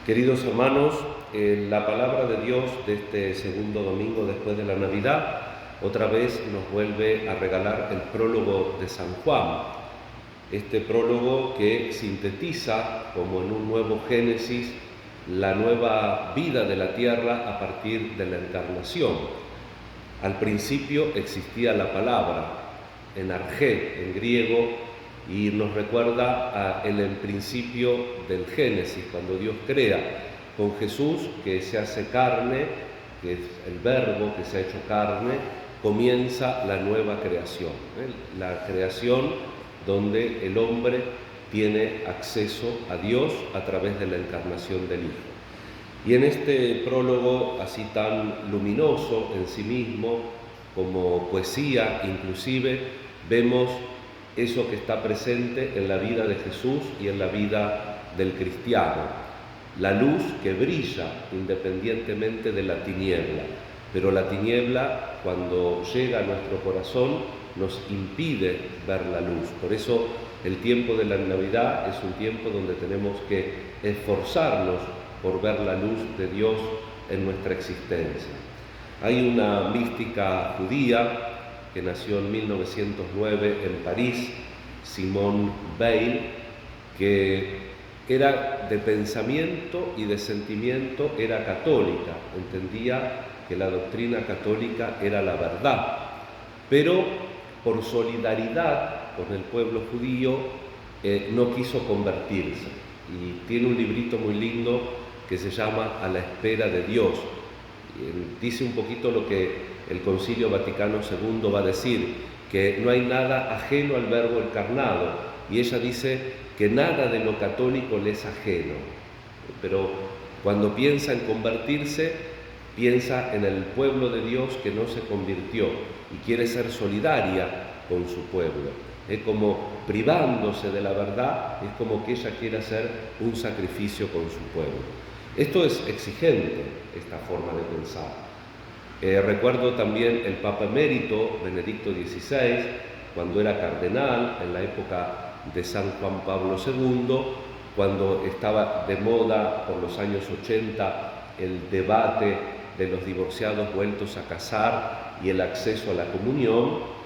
Queridos hermanos, la palabra de Dios de este segundo domingo después de la Navidad otra vez nos vuelve a regalar el prólogo de San Juan. Este prólogo que sintetiza, como en un nuevo Génesis, la nueva vida de la tierra a partir de la encarnación. Al principio existía la palabra, en arjé, en griego, y nos recuerda el principio del Génesis, cuando Dios crea, con Jesús que se hace carne, que es el Verbo que se ha hecho carne, comienza la nueva creación, la creación donde el hombre tiene acceso a Dios a través de la encarnación del Hijo. Y en este prólogo así tan luminoso en sí mismo, como poesía inclusive, vemos eso que está presente en la vida de Jesús y en la vida del cristiano. La luz que brilla independientemente de la tiniebla, pero la tiniebla cuando llega a nuestro corazón nos impide ver la luz. Por eso el tiempo de la Navidad es un tiempo donde tenemos que esforzarnos por ver la luz de Dios en nuestra existencia. Hay una mística judía que nació en 1909 en París, Simone Weil, que era de pensamiento y de sentimiento, era católica, entendía que la doctrina católica era la verdad, pero por solidaridad con el pueblo judío no quiso convertirse. Y tiene un librito muy lindo que se llama A la espera de Dios. Dice un poquito lo que el Concilio Vaticano II va a decir, que no hay nada ajeno al Verbo encarnado, y ella dice que nada de lo católico le es ajeno, pero cuando piensa en convertirse, piensa en el pueblo de Dios que no se convirtió y quiere ser solidaria con su pueblo. Es como privándose de la verdad, es como que ella quiere hacer un sacrificio con su pueblo. Esto es exigente, esta forma de pensar. Recuerdo también el Papa emérito Benedicto XVI, cuando era cardenal, en la época de San Juan Pablo II, cuando estaba de moda por los años 80 el debate de los divorciados vueltos a casar y el acceso a la comunión,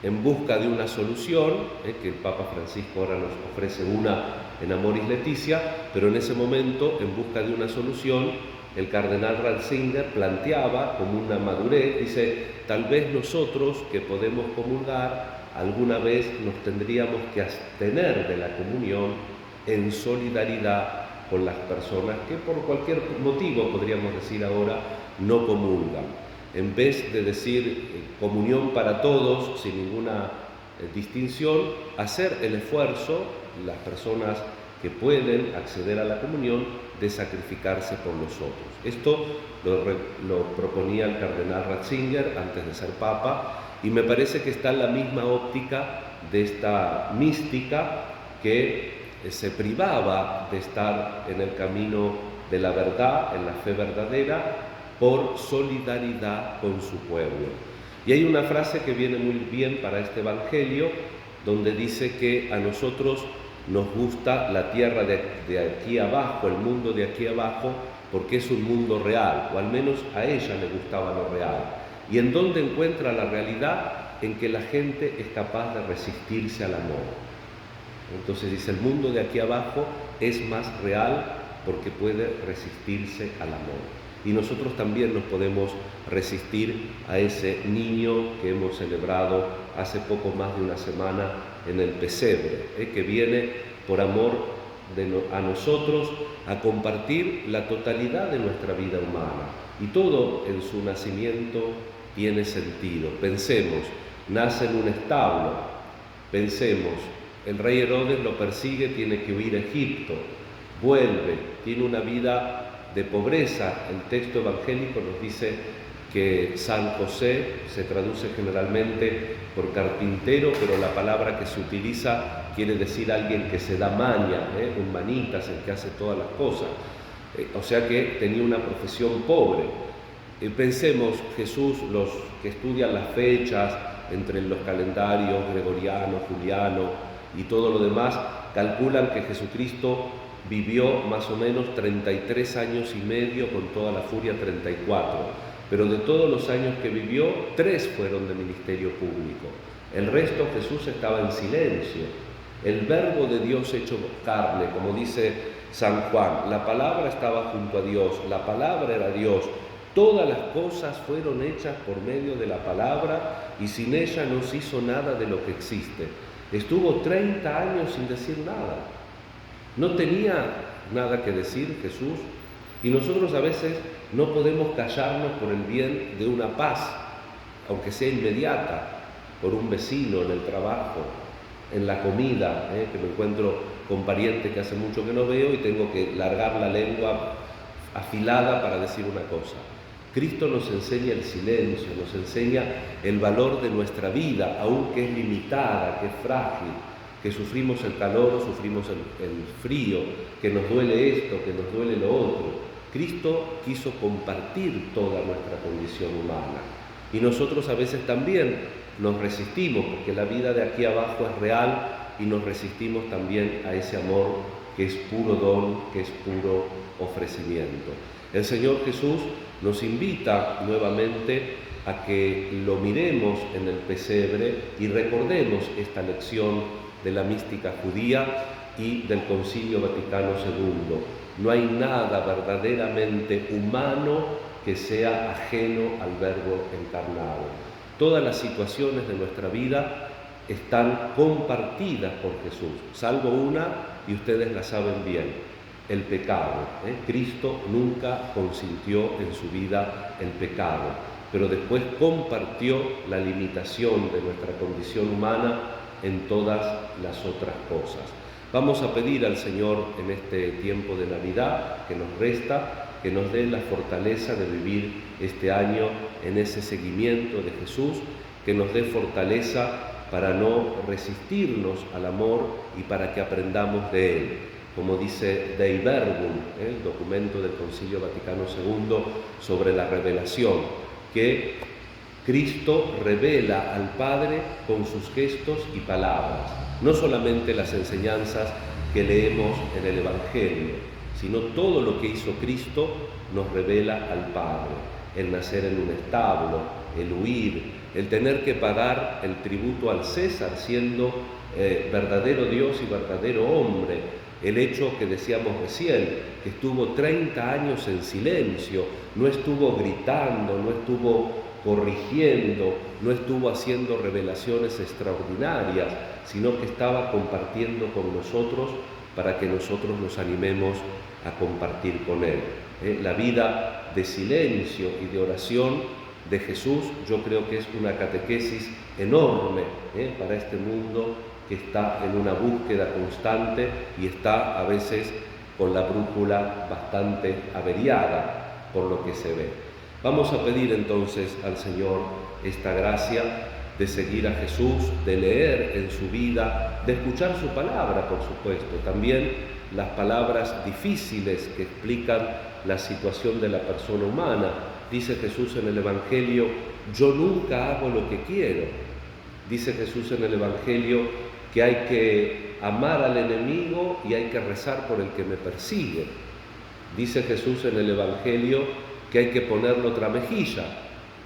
en busca de una solución, que el Papa Francisco ahora nos ofrece una en Amoris Laetitia, pero en ese momento, en busca de una solución, el cardenal Ratzinger planteaba como una madurez, dice, tal vez nosotros que podemos comulgar, alguna vez nos tendríamos que abstener de la comunión en solidaridad con las personas que por cualquier motivo, podríamos decir ahora, no comulgan. En vez de decir comunión para todos, sin ninguna distinción, hacer el esfuerzo, las personas que pueden acceder a la comunión, de sacrificarse por los otros. Esto lo proponía el cardenal Ratzinger antes de ser papa, y me parece que está en la misma óptica de esta mística que se privaba de estar en el camino de la verdad, en la fe verdadera, por solidaridad con su pueblo. Y hay una frase que viene muy bien para este evangelio, donde dice que a nosotros nos gusta la tierra de aquí abajo, el mundo de aquí abajo, porque es un mundo real, o al menos a ella le gustaba lo real. ¿Y en dónde encuentra la realidad? En que la gente es capaz de resistirse al amor. Entonces dice, el mundo de aquí abajo es más real porque puede resistirse al amor. Y nosotros también nos podemos resistir a ese niño que hemos celebrado hace poco más de una semana en el pesebre, que viene por amor a nosotros a compartir la totalidad de nuestra vida humana. Y todo en su nacimiento tiene sentido. Pensemos, nace en un establo. Pensemos, el rey Herodes lo persigue, tiene que huir a Egipto. Vuelve, tiene una vida de pobreza. El texto evangélico nos dice que San José se traduce generalmente por carpintero, pero la palabra que se utiliza quiere decir alguien que se da maña, un manitas, el que hace todas las cosas. O sea que tenía una profesión pobre. Pensemos, Jesús, los que estudian las fechas entre los calendarios gregoriano, juliano y todo lo demás, calculan que Jesucristo vivió más o menos 33 años y medio, con toda la furia 34, pero de todos los años que vivió, 3 fueron de ministerio público. El resto Jesús estaba en silencio. El verbo de Dios hecho carne, como dice San Juan, la palabra estaba junto a Dios, la palabra era Dios. Todas las cosas fueron hechas por medio de la palabra y sin ella no se hizo nada de lo que existe. Estuvo 30 años sin decir nada. No tenía nada que decir Jesús, y nosotros a veces no podemos callarnos por el bien de una paz, aunque sea inmediata, por un vecino en el trabajo, en la comida, que me encuentro con parientes que hace mucho que no veo y tengo que largar la lengua afilada para decir una cosa. Cristo nos enseña el silencio, nos enseña el valor de nuestra vida, aunque es limitada, que es frágil, que sufrimos el calor, sufrimos el frío, que nos duele esto, que nos duele lo otro. Cristo quiso compartir toda nuestra condición humana, y nosotros a veces también nos resistimos, porque la vida de aquí abajo es real, y nos resistimos también a ese amor que es puro don, que es puro ofrecimiento. El Señor Jesús nos invita nuevamente a que lo miremos en el pesebre y recordemos esta lección de la mística judía y del Concilio Vaticano II. No hay nada verdaderamente humano que sea ajeno al Verbo encarnado. Todas las situaciones de nuestra vida están compartidas por Jesús, salvo una, y ustedes la saben bien: el pecado. Cristo nunca consintió en su vida el pecado, pero después compartió la limitación de nuestra condición humana en todas las otras cosas. Vamos a pedir al Señor en este tiempo de Navidad que nos resta, que nos dé la fortaleza de vivir este año en ese seguimiento de Jesús, que nos dé fortaleza para no resistirnos al amor y para que aprendamos de Él. Como dice Dei Verbum, el documento del Concilio Vaticano II sobre la revelación, que Cristo revela al Padre con sus gestos y palabras, no solamente las enseñanzas que leemos en el Evangelio, sino todo lo que hizo Cristo nos revela al Padre: el nacer en un establo, el huir, el tener que pagar el tributo al César siendo verdadero Dios y verdadero hombre, el hecho que decíamos recién, que estuvo 30 años en silencio, no estuvo gritando, no estuvo corrigiendo, no estuvo haciendo revelaciones extraordinarias, sino que estaba compartiendo con nosotros para que nosotros nos animemos a compartir con Él. La vida de silencio y de oración de Jesús, yo creo que es una catequesis enorme para este mundo que está en una búsqueda constante y está a veces con la brújula bastante averiada por lo que se ve. Vamos a pedir entonces al Señor esta gracia de seguir a Jesús, de leer en su vida, de escuchar su palabra, por supuesto, también las palabras difíciles que explican la situación de la persona humana. Dice Jesús en el Evangelio: yo nunca hago lo que quiero. Dice Jesús en el Evangelio que hay que amar al enemigo y hay que rezar por el que me persigue. Dice Jesús en el Evangelio que hay que ponerle otra mejilla,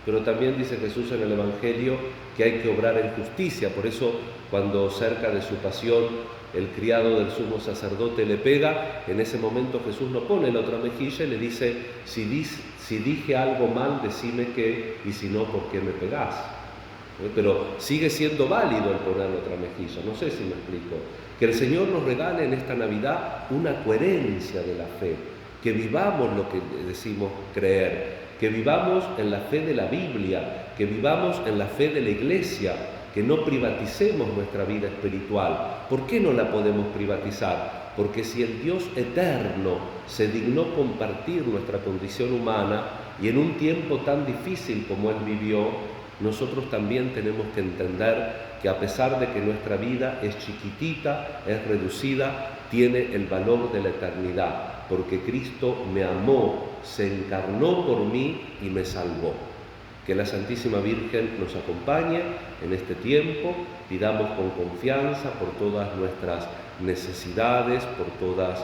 pero también dice Jesús en el Evangelio que hay que obrar en justicia. Por eso, cuando cerca de su pasión el criado del sumo sacerdote le pega, en ese momento Jesús no pone la otra mejilla y le dice: si dije algo mal, decime qué, y si no, ¿por qué me pegás? Pero sigue siendo válido el poner otra mejilla. No sé si me explico. Que el Señor nos regale en esta Navidad una coherencia de la fe, que vivamos lo que decimos creer, que vivamos en la fe de la Biblia, que vivamos en la fe de la Iglesia, que no privaticemos nuestra vida espiritual. ¿Por qué no la podemos privatizar? Porque si el Dios eterno se dignó compartir nuestra condición humana, y en un tiempo tan difícil como Él vivió, nosotros también tenemos que entender que a pesar de que nuestra vida es chiquitita, es reducida, tiene el valor de la eternidad, porque Cristo me amó, se encarnó por mí y me salvó. Que la Santísima Virgen nos acompañe en este tiempo, pidamos con confianza por todas nuestras necesidades, por todas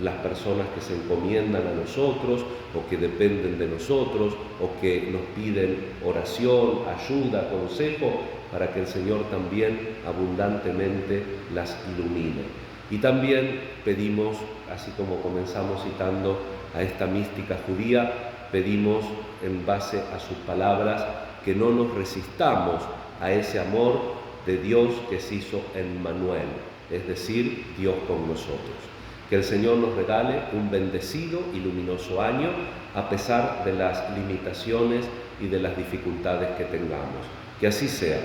las personas que se encomiendan a nosotros o que dependen de nosotros o que nos piden oración, ayuda, consejo, para que el Señor también abundantemente las ilumine. Y también pedimos, así como comenzamos citando a esta mística judía, pedimos en base a sus palabras que no nos resistamos a ese amor de Dios que se hizo Emmanuel, es decir, Dios con nosotros. Que el Señor nos regale un bendecido y luminoso año a pesar de las limitaciones y de las dificultades que tengamos. Que así sea.